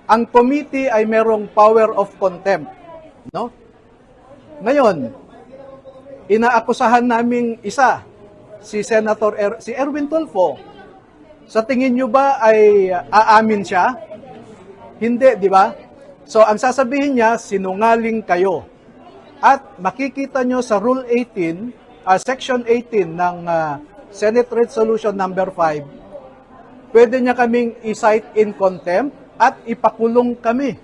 ang committee ay merong power of contempt. No? Ngayon, inaakusahan naming isa, si si Erwin Tulfo. Sa tingin nyo ba ay aamin siya? Hindi, di ba? So, ang sasabihin niya, sinungaling kayo. At makikita nyo sa Rule 18, Section 18 ng Senate Resolution number 5, pwede niya kaming i-cite in contempt at ipakulong kami.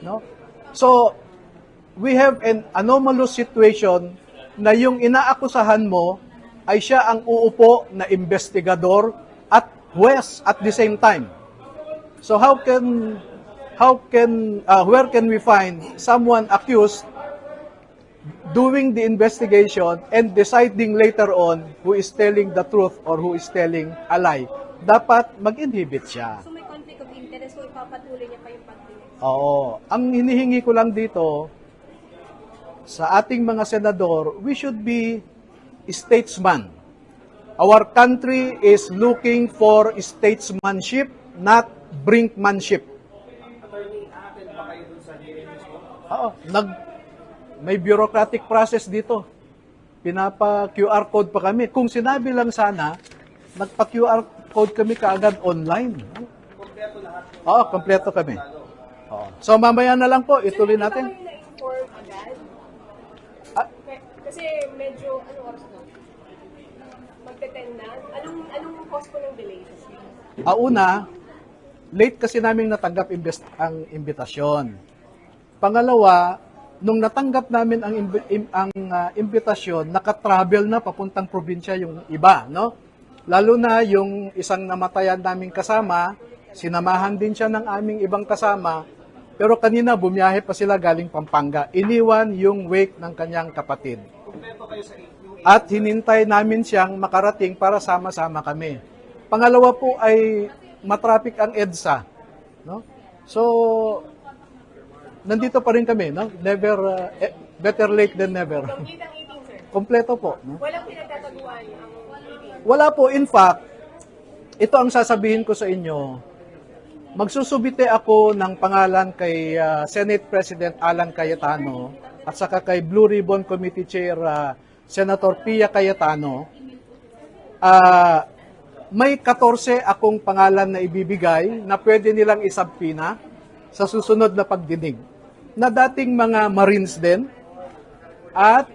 No? So, we have an anomalous situation na yung inaakusahan mo ay siya ang uupo na investigador at huwes at the same time. So where can we find someone accused doing the investigation and deciding later on who is telling the truth or who is telling a lie? Dapat mag-inhibit siya. So may conflict of interest, so ipapatuloy niya pa yung pag-interest? Oo. Ang hinihingi ko lang dito, sa ating mga senador, we should be statesman. Our country is looking for statesmanship, not brinkmanship. Attorney, aatin ba kayo dun sa hearing mismo? Oo. May bureaucratic process dito. Pinapa-QR code pa kami. Kung sinabi lang sana, nagpa-QR code kami kaagad online. Kompleto lahat. Oo, kompleto kami. Oo. So mamaya na lang po, ituloy natin. Hindi ba kayo na-inform agad? Kasi medyo, anong oras na? Magte-10 na? Anong cause po ng delay? Una, late kasi naming natanggap ang imbitasyon. Pangalawa, nung natanggap namin ang imbitasyon, nakatravel na papuntang probinsya yung iba, no? Lalo na yung isang namatayan naming kasama, sinamahan din siya ng aming ibang kasama, pero kanina bumiyahe pa sila galing Pampanga. Iniwan yung wake ng kanyang kapatid. Kompleto kayo sa yung At hinintay namin siyang makarating para sama-sama kami. Pangalawa po ay matraffic ang EDSA, no? So, nandito pa rin kami, no? Never, better late than never. Complete ang 18, sir. Kompleto po, no? Walang pinagtataguan ang 18. Wala po. In fact, ito ang sasabihin ko sa inyo. Magsusubite ako ng pangalan kay Senate President Alan Cayetano at saka kay Blue Ribbon Committee Chair Senator Pia Cayetano. May 14 akong pangalan na ibibigay na pwede nilang isabpina sa susunod na pagdinig, na dating mga Marines din at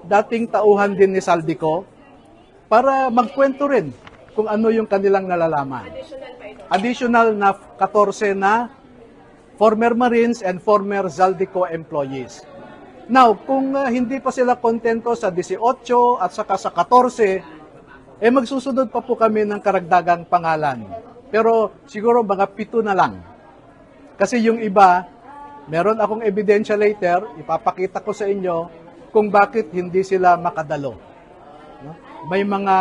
dating tauhan din ni Saldico, para magkwento rin kung ano yung kanilang nalalaman. Additional pa ito. Additional na 14 na former Marines and former Zaldico employees. Now, kung hindi pa sila kontento sa 18 at saka sa 14, magsusunod pa po kami ng karagdagang pangalan. Pero siguro mga 7 na lang. Kasi yung iba, meron akong ebidensya later, ipapakita ko sa inyo kung bakit hindi sila makadalo. No? May mga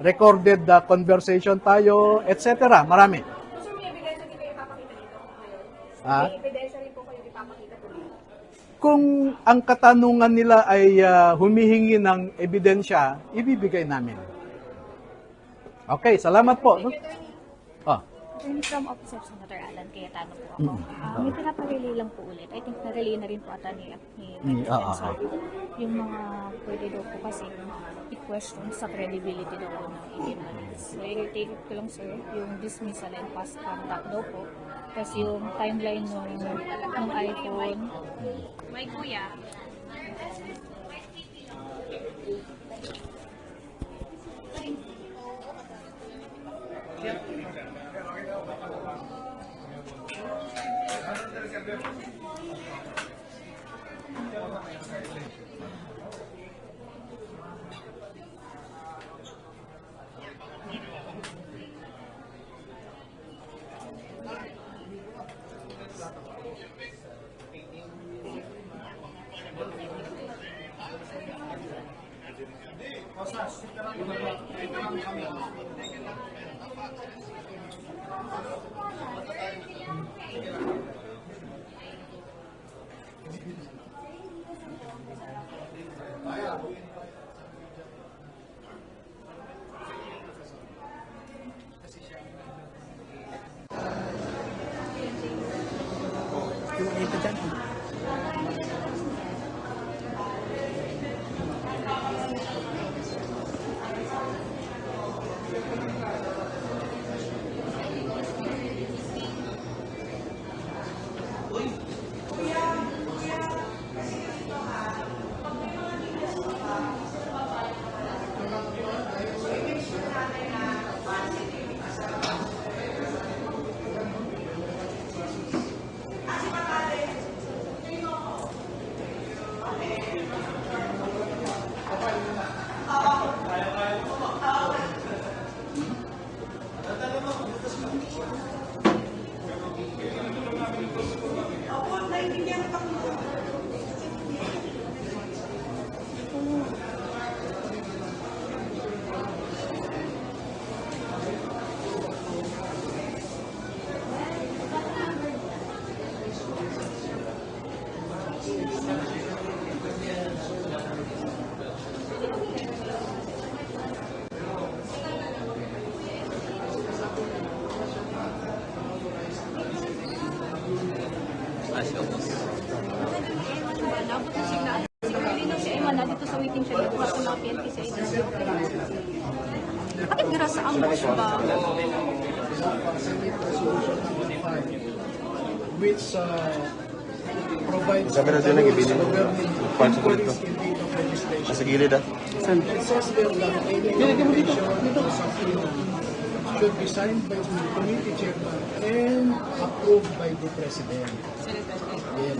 recorded conversation tayo, etc. Marami. So, may ebidensya din kayo ipapakita dito ngayon? Ah? May ebidensya rin po kayo ipapakita po dito? Kung ang katanungan nila ay humihingi ng ebidensya, ibibigay namin. Okay, salamat po. No? Oh. Attorney, from Office of Senator Alan Cayetano po ako. May pinapalili lang po ulit. I think narelay na rin po ata ni Defensa. Yung mga pwede daw po kasi i-question sa credibility daw po ng 18 Marines. So, i-take ko lang, sir, yung dismissal and past conduct daw po. Tapos yung timeline ng iPhone. May kuya. natin makita dyan. Dito sa waiting shed, dito sa mga PNP sa agency. Bakit dira sa ambush ba? Which provides Camera din ang ibili. governing Parts of inquiries ito. in aid of legislation. Nasa gilid ah. Saan? It says there that any legislation or subpoena should be signed by the committee chairman and approved by the president. Yes.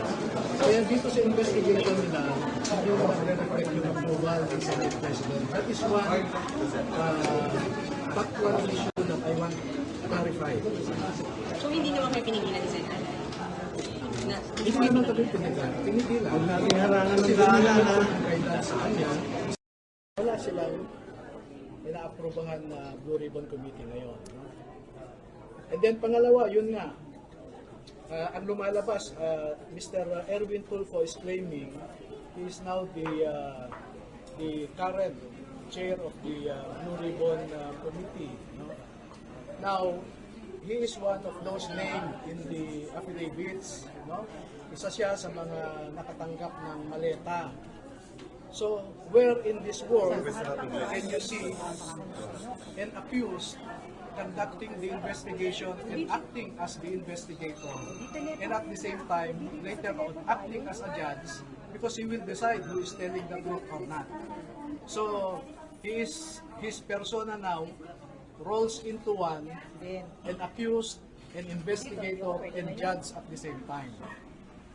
Kaya dito sa investigation nila, hindi mo nagre-reflect yung approval ng Senate President. That is one factual issue that I want to clarify. So hindi naman kayo pinigilan ni Sen. Hindi naman kami pinigilan. Huwag natin harangan ng dala na guidance sa kanya. Wala silang ina-aprobahan na Blue Ribbon Committee ngayon. No? And then pangalawa, yun nga, ang lumalabas, Mr. Erwin Tulfo is claiming he is now the current chair of the Blue Ribbon Committee. No? Now, he is one of those named in the affidavits. No? Isa siya sa mga nakatanggap ng maleta. So, where in this world can you see an accused conducting the investigation and acting as the investigator, and at the same time, later on, acting as a judge, because he will decide who is telling the truth or not. So, his persona now rolls into one, an accused, an investigator, and judge at the same time.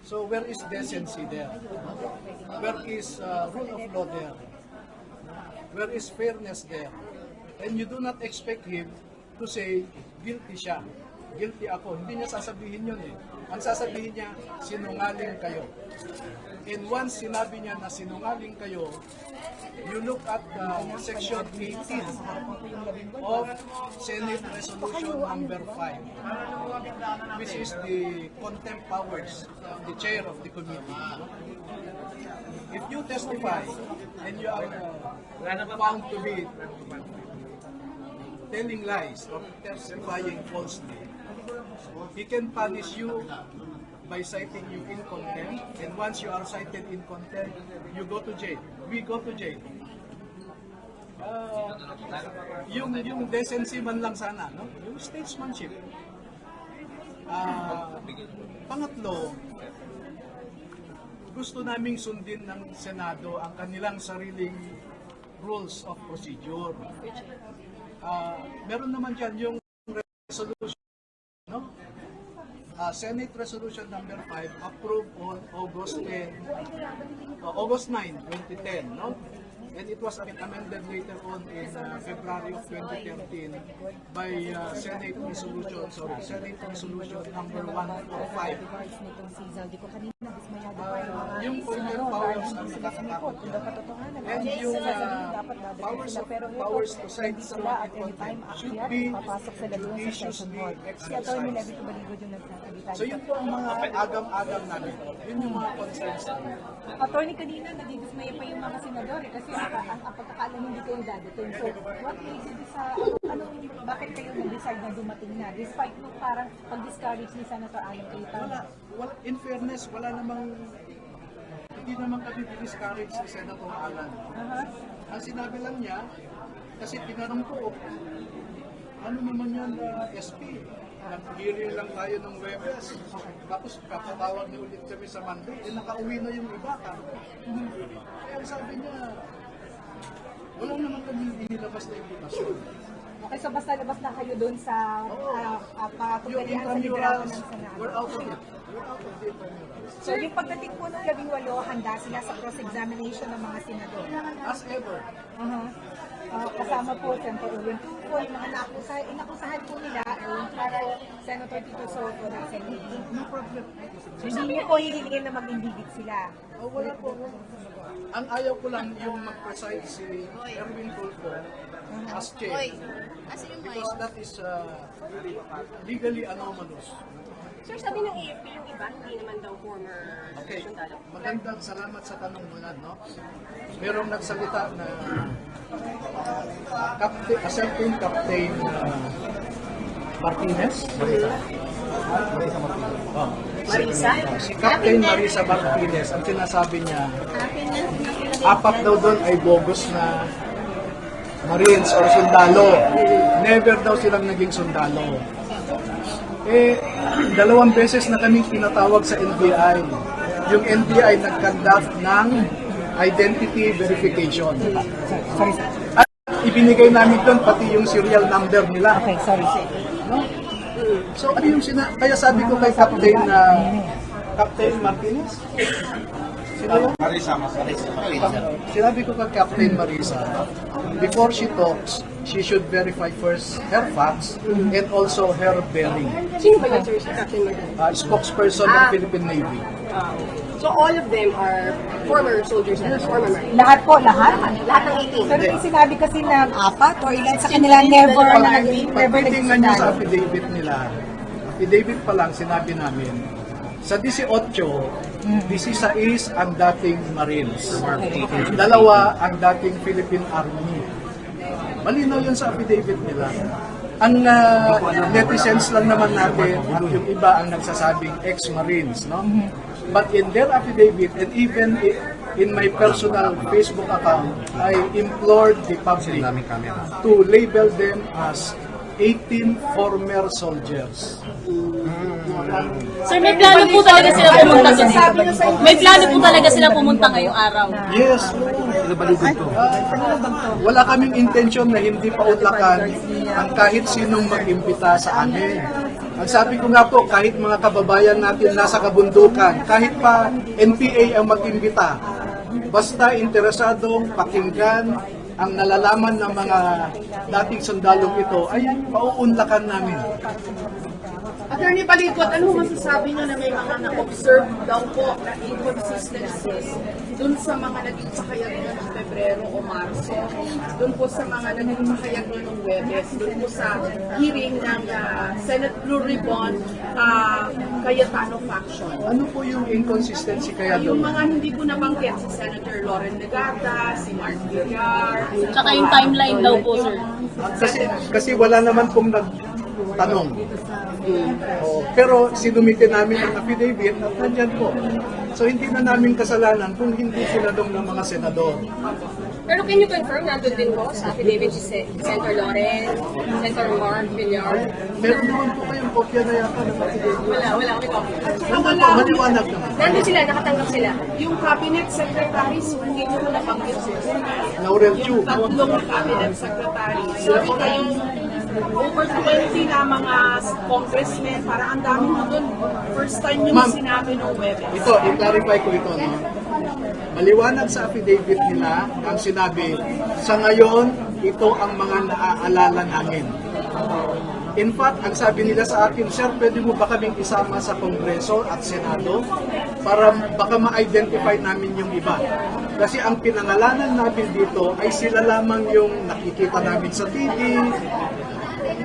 So, where is decency there? Where is rule of law there? Where is fairness there? And you do not expect him to say, guilty siya. Guilty ako. Hindi niya sasabihin yun eh. Ang sasabihin niya, sinungaling kayo. And once sinabi niya na sinungaling kayo, you look at section 18 of Senate Resolution number 5, which is the contempt powers of the chair of the committee. If you testify and you are found to be telling lies or testifying falsely, he can punish you by citing you in contempt, and once you are cited in contempt, you go to jail. We go to jail. Yung decency man lang sana, no? Yung statesmanship. Pangatlo, gusto naming sundin ng Senado ang kanilang sariling rules of procedure. Meron naman dyan yung resolution, no? Senate Resolution number 5 approved on August 9, 2010, no? And it was amended later on in February of 2013 by Senate Resolution number 145. dismaya pa yung mga Yung contempt senador powers dahil hindi sila sumipot. Kung daw katotohanan. And yung dapat dadating powers sila. of Pero ito, powers to cite hindi sila someone at in any time contempt should akyat, be papasok sila doon sa session judiciously hall. Si Atty. exercised. Levy Tubaligod yung nagsasalita. So yun po ang mga agam-agam namin. Yun yung mga concerns namin. Attorney, kanina nadidismaya pa yung mga senador kasi ang pagkakaalam hindi kayo dadating. So, what makes you bakit kayo nag-decide na dumating na? Despite nung parang pag-discourage ni Senator Alan Cayetano. Wala, in fairness, hindi naman kami discourage si Senator Alan. Ang sinabi lang niya, kasi tinanong ko, ano naman yan SP? Nag-hearing lang tayo ng Webes. Tapos kapatawag niya ulit kami sa Monday, nakauwi na yung iba. Kaya ang sabi niya, wala naman kami inilabas na imputasyon. Okay, so basta labas na kayo doon sa Yung patutalian sa librato intramurals, ng Senado. we're out of it. We're out of the intramurals. So yung pagdating po ng 18, handa sila sa cross-examination ng mga senador. As ever. Kasama po Senator Erwin Tulfo, yung mga inakusahan po nila, para Senator Tito Soto na Senate. No problem. Hindi niyo po hihilingin na mag-impeach sila. Wala po. Ang ayaw ko lang yung mag-preside si Erwin Tulfo as chair. Because that is legally anomalous. Sir, sabi ng AFP, yung iba, hindi naman daw former Okay, sundalo. magandang salamat sa tanong mo na, no? Merong nagsalita na Captain Martinez. Marisa? Si Captain Marisa Martinez, ang sinasabi niya, apat daw doon ay bogus na Marines or sundalo. Never daw silang naging sundalo. Dalawang beses na kami pinatawag sa NBI. Yung NBI nag-conduct ng identity verification. At ibinigay namin doon pati yung serial number nila. Okay, sorry. No? So ano yung kaya sabi ko kay Captain Martinez? Sino yun? Sinabi ko kay Captain Marisa, before she talks, she should verify first her facts and also her bearing. Sino ba yun, sir, si Captain Martin? Spokesperson ng Philippine Navy. So all of them are former soldiers and former Marines? Lahat po, lahat? Lahat ng 18? Pero yung sinabi kasi na apat or ilan sa kanila never naging Pagtitingnan niyo sa sundalo. affidavit nila, affidavit pa lang sinabi namin, sa 18, 16 ang dating Marines. Dalawa ang dating Philippine Army. Malinaw yun sa affidavit nila. Ang netizens lang naman natin at yung iba ang nagsasabing ex-Marines, no? But in their affidavit and even in my personal Facebook account, I implored the public to label them as 18 former soldiers. Sir, may plano po talaga sila pumunta doon. May plano po talaga sila pumunta ngayong araw. Yes. Wala kaming intensyon na hindi pautlakan ang kahit sinong mag-imbita sa amin. Ang sabi ko nga po, kahit mga kababayan natin nasa kabundukan, kahit pa NPA ang mag-imbita, basta interesadong pakinggan ang nalalaman ng mga dating sundalong ito, ay pauunlakan namin. Attorney Palikot, ano masasabi niyo na may mga na-observe daw po na inconsistencies dun sa mga naging pahayag nyo ng Pebrero o Marso, dun po sa mga naging pahayag nyo ng Webes, dun po sa hearing ng Senate Blue Ribbon Cayetano faction? Ano po yung inconsistency kaya Yung doon? mga hindi po nabanggit si Senator Loren Legata, si Mark Villar, Tsaka yung timeline daw po, sir. Kasi wala naman pong nagtanong. Pero sinumitin namin ang affidavit at nandyan po. So hindi na namin kasalanan kung hindi sinadong ng mga senador. Pero can you confirm nandun din po sa affidavit si Senator Loren, Senator Mark Villar? Meron naman po kayong kopya na yata ng affidavit. Wala kami copy. Nandun po, maliwanag naman. Nandun sila, nakatanggap sila. yung cabinet secretaries, hindi nyo po nabanggit Laurel Chu. yung tatlong cabinet secretaries. Sabi kayong over 20 na mga congressmen, para ang dami mo dun. First time yung Ma'am, sinabi ng Webes. Ito, i-clarify ko ito. No? Maliwanag sa affidavit nila ang sinabi, sa ngayon, ito ang mga naaalala namin. In fact, ang sabi nila sa akin, Sir, pwede mo ba kaming isama sa Kongreso at Senado para baka ma-identify namin yung iba? Kasi ang pinangalanan namin dito ay sila lamang yung nakikita namin sa TV,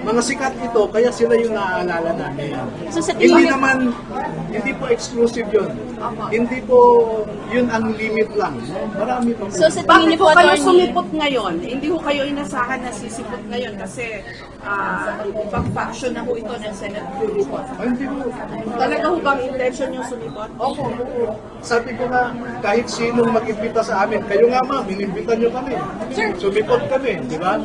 mga sikat ito, kaya sila yung naaalala namin. So, sa Hindi tingin niyo- naman, hindi po exclusive yun. Hindi po yun ang limit lang. Marami pa po. So sa tingin Bakit niyo po po, kayo attorney, sumipot ngayon? Hindi ko kayo inasahan na sisipot ngayon kasi ibang faction na ho ito ng Senate Blue Report. Ay, hindi po. Talaga ho bang intention yung sumipot? Opo. Sabi ko nga, kahit sinong mag-imbita sa amin, kayo nga ma'am, inimbita nyo kami. Sumipot kami, di ba?